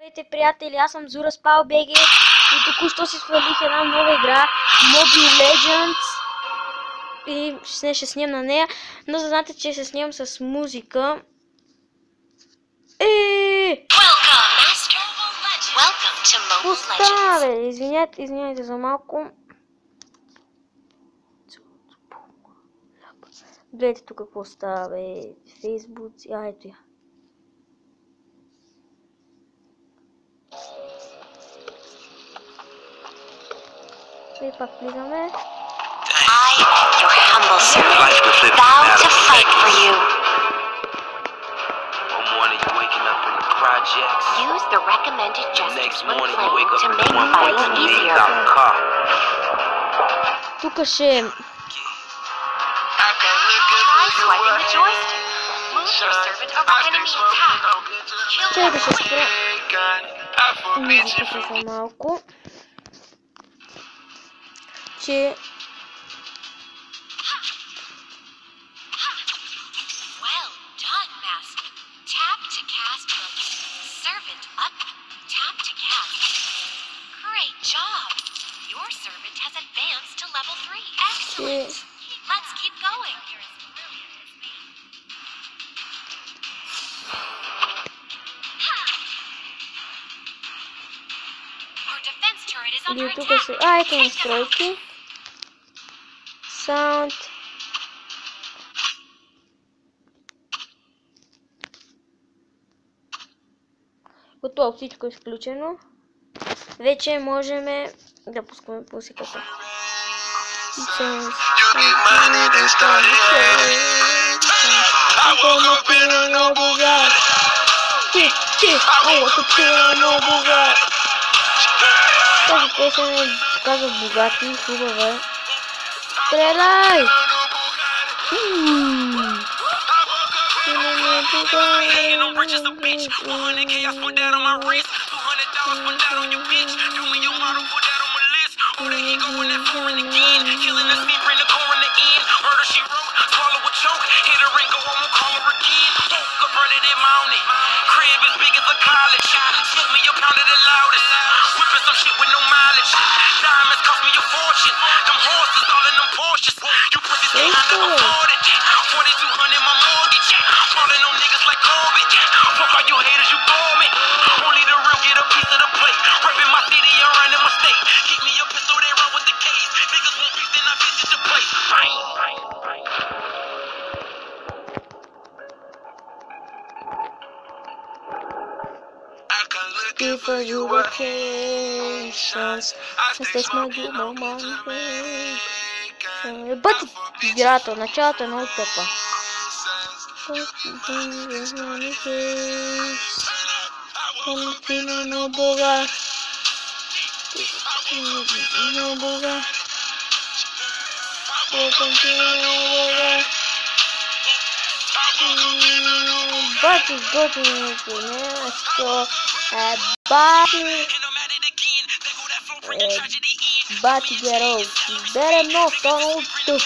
Здравейте, приятели, аз съм Zuraspal BG и току-що си свалих една нова игра Mobile Legends и ще снимам на нея, но да знаете, че се снимам с музика. Поставе, извиняйте за малко. Гледайте тук какво става, Facebook, ето я. И пак влизаме. I, your humble servant, vow to fight for you. One morning you waking up in the projects. Use the recommended gestures Next when morning you wake playing up to in make fighting easier. out the car. Тук ще... Try swiping the joystick. Move your servant over enemy attack. Чай да се спра. Музиката за малко. Че... Well done, Master. Tap to cast from servant up. Tap to cast. Great job. Your servant has advanced to level 3. Excellent. Let's keep going. Our defense turret is under И тук attack. се... ето настройки. Sound. Готово, всичко е изключено. Вече можем да пускаме музиката. Тази песен казва богати, хубава е. Стреляй! For you vacations, this my human mind. Бъде играта, началото е много тъпа. Но Бога. Но Бога. But it's good to know, but get old. Better not Donald Duck.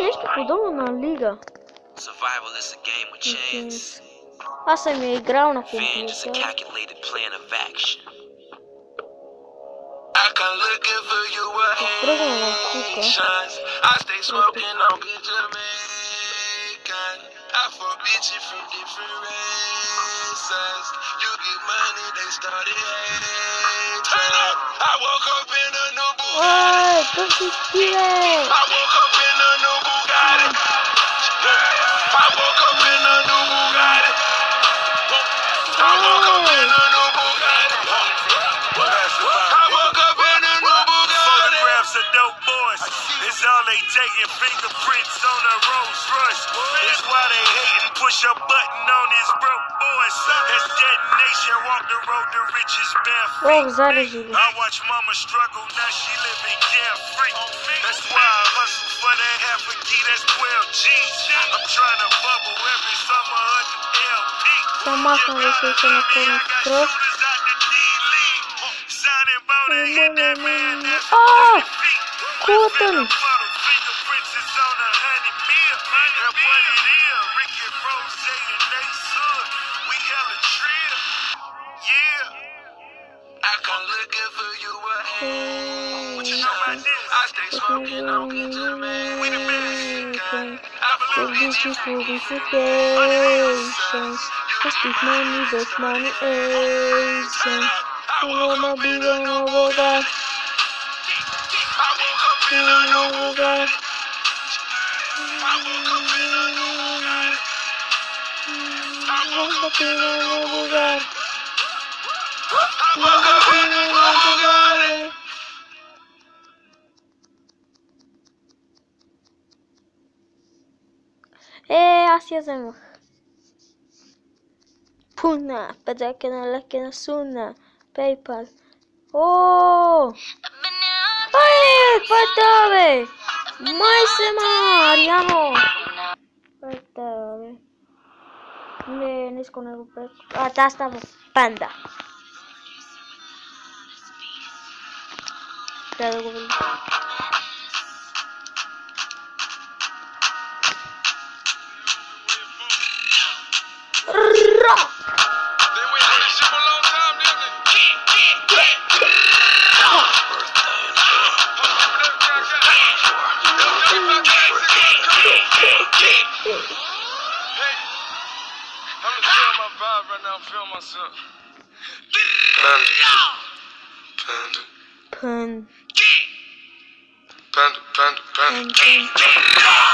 Нещо подобно на Лига. Аз съм я играл на компютър. Тръгна на тука. Ой, как си стиле! It's all they taking fingerprints on the Rolls Royce. It's why they hating. push a button on his broke boy. That's detonation. Walk the road to riches bare feet. Zarazili. I watch mama struggle, now she living carefree. That's why I hustle for that half a key, that's 12 G's. I'm trying to bubble every summer under LP. Там махом висится на полный кровь. Котон! Speak money, that's money, Asian. You wanna be on over that. Аз я вземах. Puna, pedakena lekena suna, PayPal. Oh! Ai, patave! Mais se Mariano! Patave. Ne con el pe. Asta stava panda. Trebuie guvernul.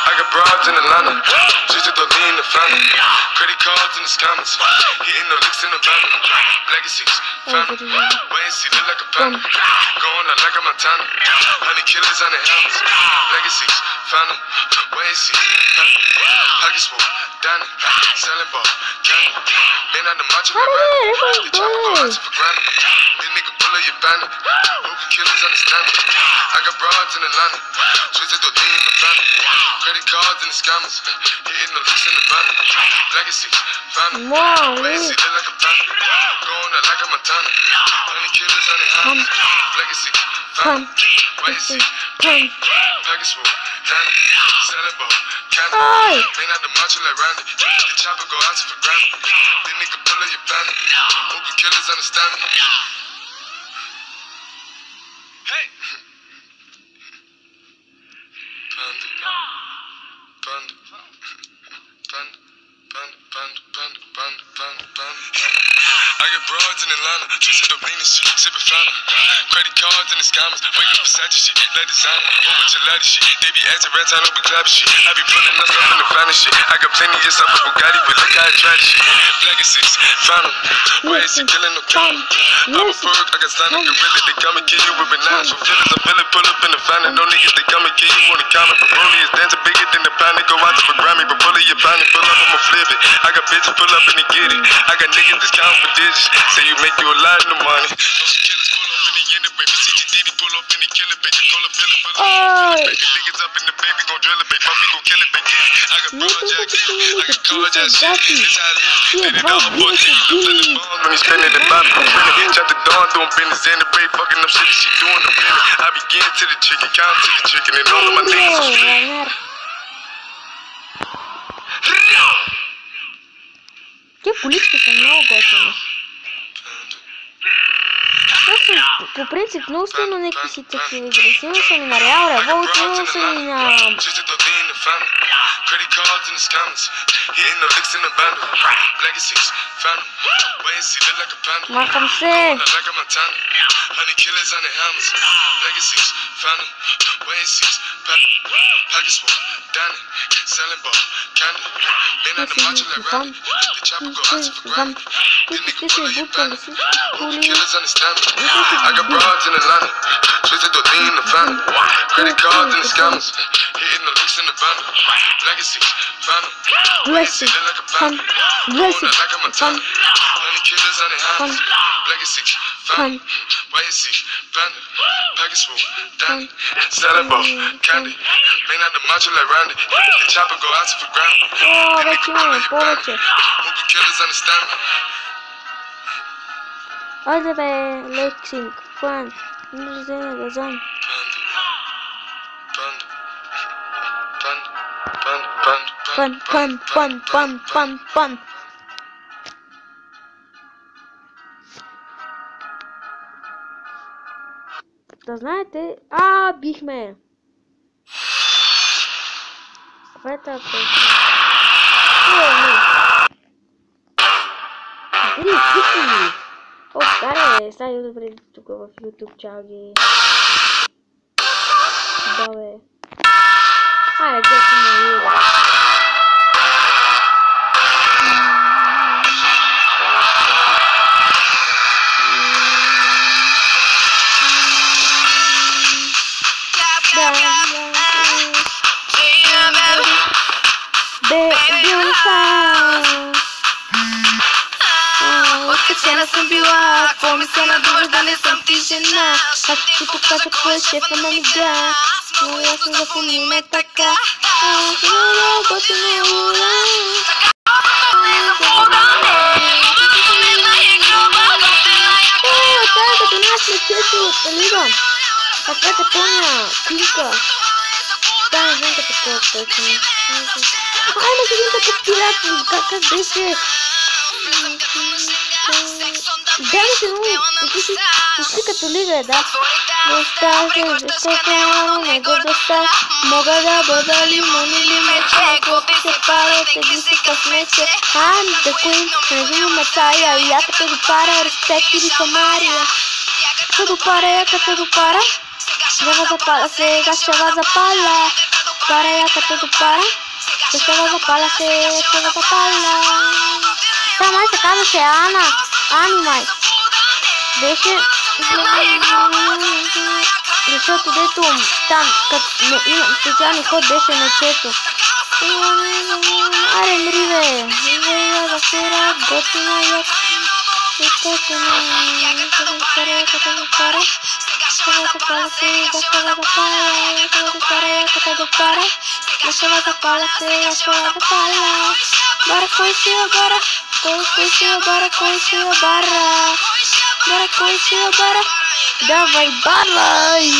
I got broads in Atlanta, just to throw in the family. Credit cards in the scammers, hitting no licks in the van. Legacies, family, wait and see, look like a panda. Going out like a Montana, honey killers on the helmets. Legacies, family, wait and see, family. Pockets full, Danny, selling ball, candy. Man out the macho, the chopper go out for granted. This nigga pull up your bandit, hope the killers understand me. I got broads in Atlanta, twisted to in the family. Credit cards and the scammers, hitting the licks in the van. Legacies, family, wait and see, look like a panda. Going out like a Montana, honey killers on the helmets. Legacies, family, wait and see, pockets full, Danny, selling ball, candy. Man out the macho like Randy, the chopper go out for granted. This nigga pull up your bandit, hope the killers understand me. Hey! I get broads in Atlanta, twisted up lean and shit, sippin' fountain. Credit cards and the scammers, wake up beside your shit, let designer, over to ladder shit. They be acting rats, I don't be clapping shit. I be pulling us up in the finest shit. I got plenty of stuff with Bugatti, but look how I try this shit. Legacies, fountain, why is he killing no crime? I'm a perk, I got signed a gorilla, they come and kill you with bananas. So feelings, I feel it, pull up in the fountain. No niggas, they come and kill you on the counter. Broly is dancing bigger than the pound, they go out to the Grammy, but pull it, you pound it, pull up, I'ma flip it. I got bitches, pull up and they get it. I got niggas that's counting for digits, say you make you a lot of money. Those killers pull up in the end of baby, CGD pull up in the killer, baby, call up, fill it, pull up, baby, niggas up in the baby, gon' drill it, baby, puppy gon' kill it, baby. I got broad jack, I got carjack shit, it's how it is, and it all boys, I'm feeling bombs when he's spinning the bottom, I'm spinning, chop the dawn, doing business, and the break, fucking up shit, she doing the feeling. I begin to the chicken, count to the chicken, and all of my niggas are split. Те кулички са много готини. По принцип много стойно някакви си такива игри. Снимал съм и на Real Revolt, снимал съм и на... Credit cards and the scammers, hitting the licks in the bundle. Legacies, family, wait and see, look like a panda. Махам се! Like a Montana, honey killers on the helmets. Legacies, family, wait and see, pockets full, Danny, selling ball, candy. Man out the macho like Randy, the chopper go out for granted. This nigga pull up your bandit, hope the killers understand me. I got broads in Atlanta, twisted to in the family. Credit cards and the scammers, hitting the no licks in the bundle. Legacy, found them. Legacy, Look like a fun, panda. legacy, Like I'm a fun, ton. Honey killers on their hands. Legacy, found them. Why you see, panda. Package full, dandy. Selling ball, candy. May not the macho like Randy. The chopper go out for granted. O, lecimy, polecie. Hope killers understand me. Hadi be, Lexing, fun, Nurzen, Gazan. Пан. Да знаете, бихме. Това е тази песен. Дали, писни. О, старе, сега я добре тук в YouTube чалги. Да, бе. Айде, гледайте на Юра. Откачена съм била, какво ми се надува да не съм ти жена. Аз ти покажа кой е шефа на мига. Но ясно запомниме така. Като нас лечето, талига. Каквете помня, пилка. Да, не знам като това е точно. Айде да видим като пират, как беше. Дайте много, почти като лига, да. Достатъчно, защото не гордостта. Мога да бъда лимон или мече, коти се пара, теги си късмече. I'm the queen, не мечая, и я като допара, респект или Самария. Като допара, я като допара. Ще запала, сега ще запала. Пара, я като допара. Ще запала, сега ще запала. Та май се казваше Ани май. Беше... Защото дето там, като имам специален ход, беше мечето. Аре, мри бе. Мри да сера, готина як. Като запара. Bara coisinha bara, давай барай.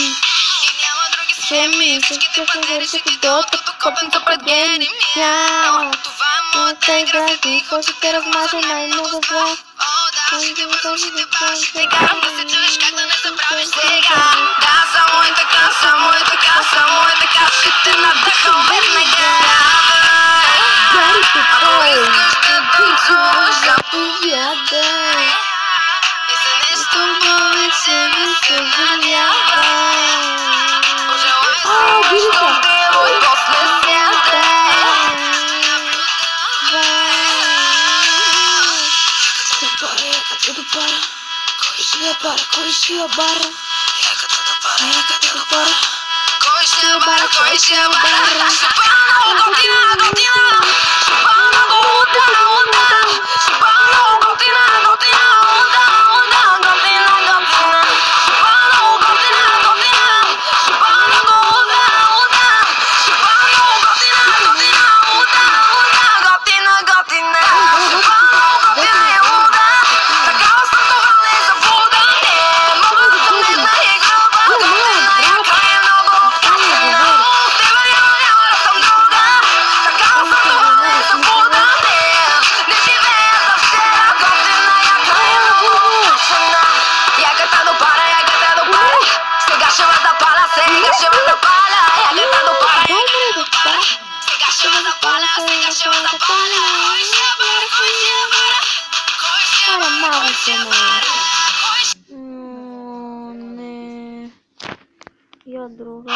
Чеми, ще поверите ти дота, копенка пред гени. Моята игра, никой ще те размаже най-много зла. Ще карам да се чуеш как да не забравиш сега. Да, само е така, ще те надъхам веднага. Ако искаш да танцуваш, заповядай. И за нещо повече не съжалява. Пожелай си нещо дело и после сядай. Кой ще я бара? Кой ще я бара? Шипана, готина. Не. Я друга.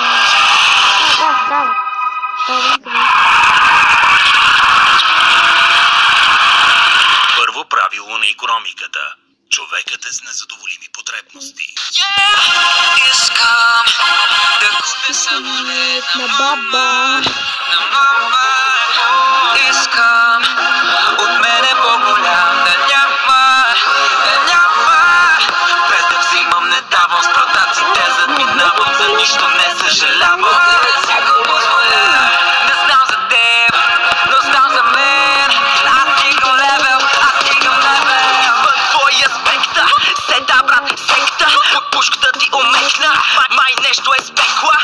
Да. Първо правило на икономиката. Човекът е с незадоволими потребности. Искам да на баба. Искам от мене по-голям да няма. Без да взимам, не давам с продаците, задминавам, за нищо не съжалявам. Не си го позволя, не знам за теб, но знам за мен. Аз стигам левел, в твоя спектър. Седа, брат, секта, от пушката ти омекна. Май нещо е спекла,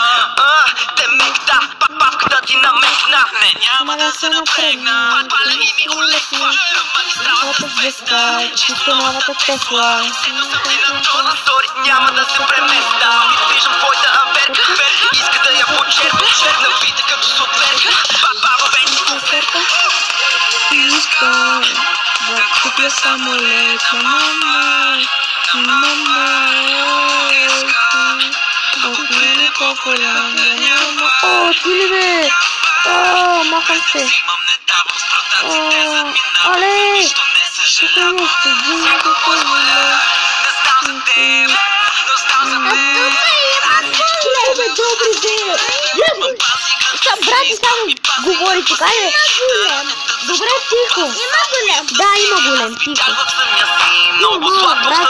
те мекта, папавката ти намекна. Не, няма да се напрегна, палени ми улесва. Магистралата звезда, чисто новата Тесла. Няма да се преместа. Виждам твоята амперка, иска да я почерпя. Напита като сотверка, баба вече. Искам да купя самолет на мама. От мене по-голям да няма. О, ти ли бе? Махам се. Але! Тук е нещо, един какво е. Лебе, добри бе! Брати само говорите, кай добре, тихо. Има голем. Да, има голем, тихо. Брат,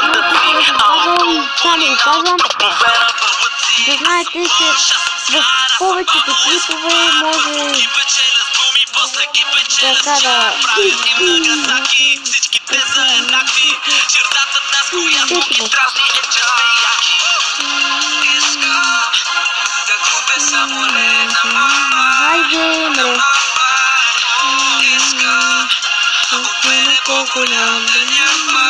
само ви казвам, да знаете, че в повечето клипове може така да... Хайде, мре. От мене по-голям да няма.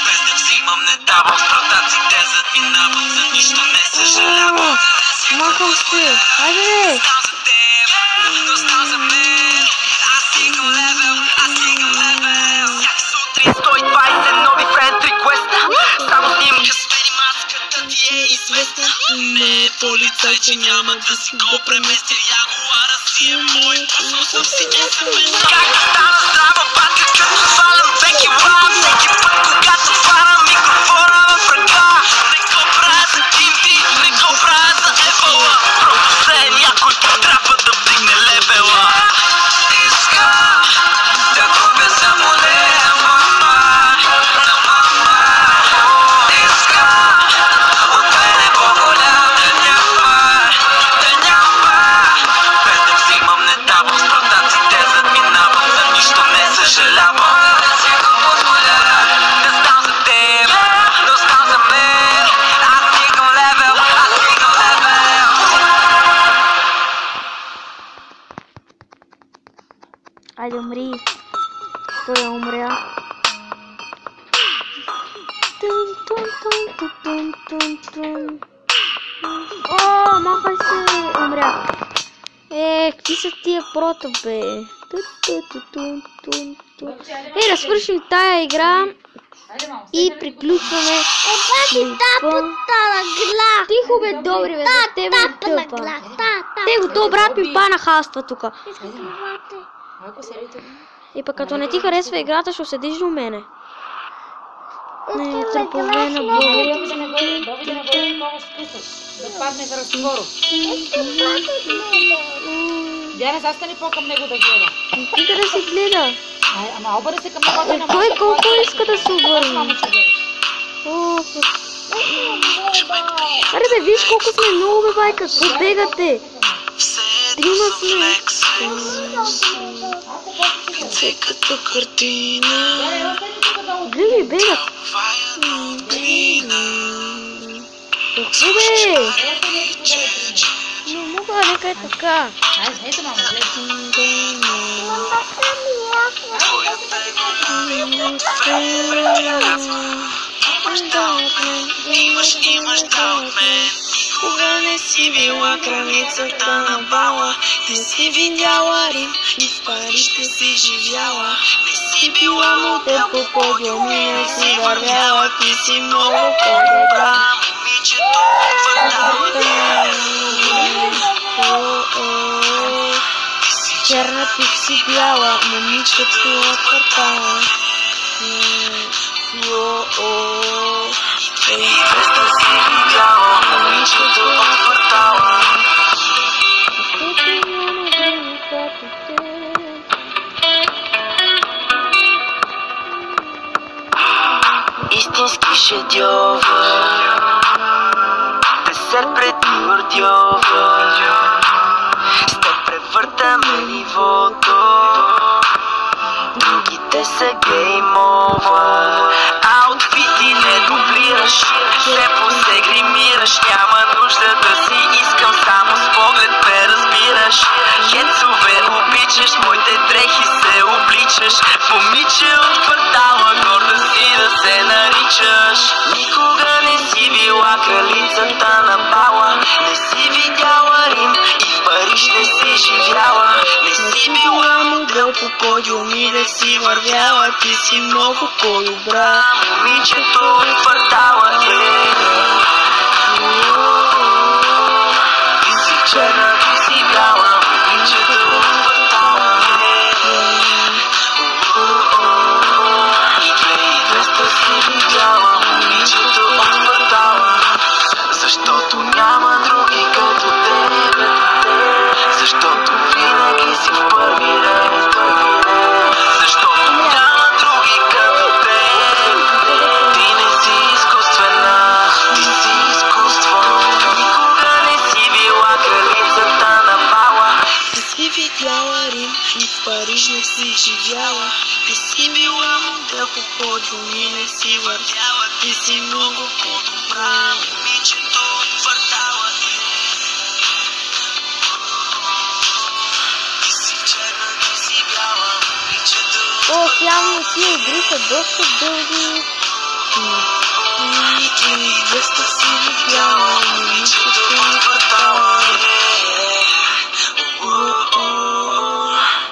Без да взимам, не давам с продаците, задминавам, за нищо не съжалявам. Махам се. Хайде, бе. Но знам за мен. Аз стигам левел. Всяка сутрин 120 нови френд реквеста. Само снимка с мен и маската ти е известна. Не е полицайче, няма да си го преместя. Ягуара си е мой, пуснал съм си SMS. Как да стана здрава батка, като свалям беки лап. Всеки път, когато фарам микрофона в ръка. Не го правя за TV, не го правя за Ебола. Просто се някой трябва да вдигне левела. Искам да купя самолет на мама. Искам от мене по-голям да няма. Без да взимам, не давам с продаците, задминавам, за нищо не съжалявам. Не си го позволя, не знам за теб, но знам за мен. Аз стигам левел. Айде, умри. Той умря. О, махай се, умря. Какви са тия прото, бе? Да свършим тая игра и приключваме. Тихо, бе, добри, бе, за тебе е тъпа. Те го, то брат ми пана хаства тука. И пък като не ти харесва играта, ще седиш до мене. Не, търповена, благодаря. Да падне за разговор. Диана, застани по-към него да гледа. Ти да се гледа. Ама обърне се към него. Кой колко иска да се обърне? Аре бе, виж колко сме много, бе, байка. Какво бегате? Трима сме. Като картина. Гледай, бегат. Какво бе? Не мога, нека е така. Ето, мамо, Имаш да от мен. Кога не си била границата на бала, не си видяла Рим и в Париж ще си живяла. Не си била модел по подиуми, не си вървяла, ти си много по-добра. Момичето от квартала. Черна ти си бяла, момичето от квартала. 2200 си видяла момичето от квартала. Истински шедьовър, десерт преди ордьовър. С теб превъртаме нивото, другите са гейм овър. Аутфити не дублираш, слепо се гримираш. Няма нужда да си искам, само с поглед ме разбираш. Хецове обичаш, моите дрехи се обличаш. Момиче от квартала, горда си да се наричаш. Никога не си била кралицата на бала, не си видяла Рим и в Париж не си живяла. Не си била модел по подиуми, да си вървяла. Ти си много по-добра, момичето от квартала. Ти си черна, ти си бяла, момичето от квартала. И 2200 си видяла момичето от квартала. Защото няма други като тебе, защото винаги си в първи ред. Защото няма други като теб. Ти не си изкуствена, ти си изкуство. Никога не си била кралицата на бала. Ти си видяла Рим и в Париж не си живяла. Ти си била модел по подиуми, не си вървяла. Ти си много по-добра, момичето от квартала. Ти си черна, ти си бяла, момичето от квартала. Ох, явно си игри са доста дълги. 2200 си видяла момичето от квартала.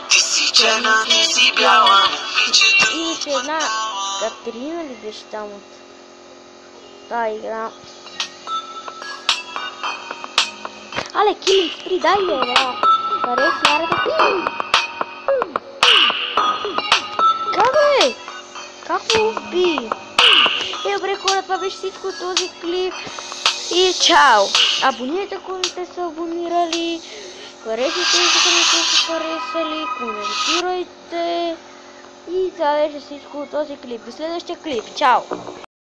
Ти си черна, ти си бяла, момичето от Имаше една квартала. Катерина ли беше там от тази игра? Але, Killing Spree, дай ли игра? Хареси ярата ти? Как бе? Как го уби? Добре хора, това беше всичко от този клип. И чао! Абонирайте, ако не сте се абонирали. Харесайте, ако не сте се харесали. Коментирайте. И това беше всичко от този клип. До следващия клип. Чао!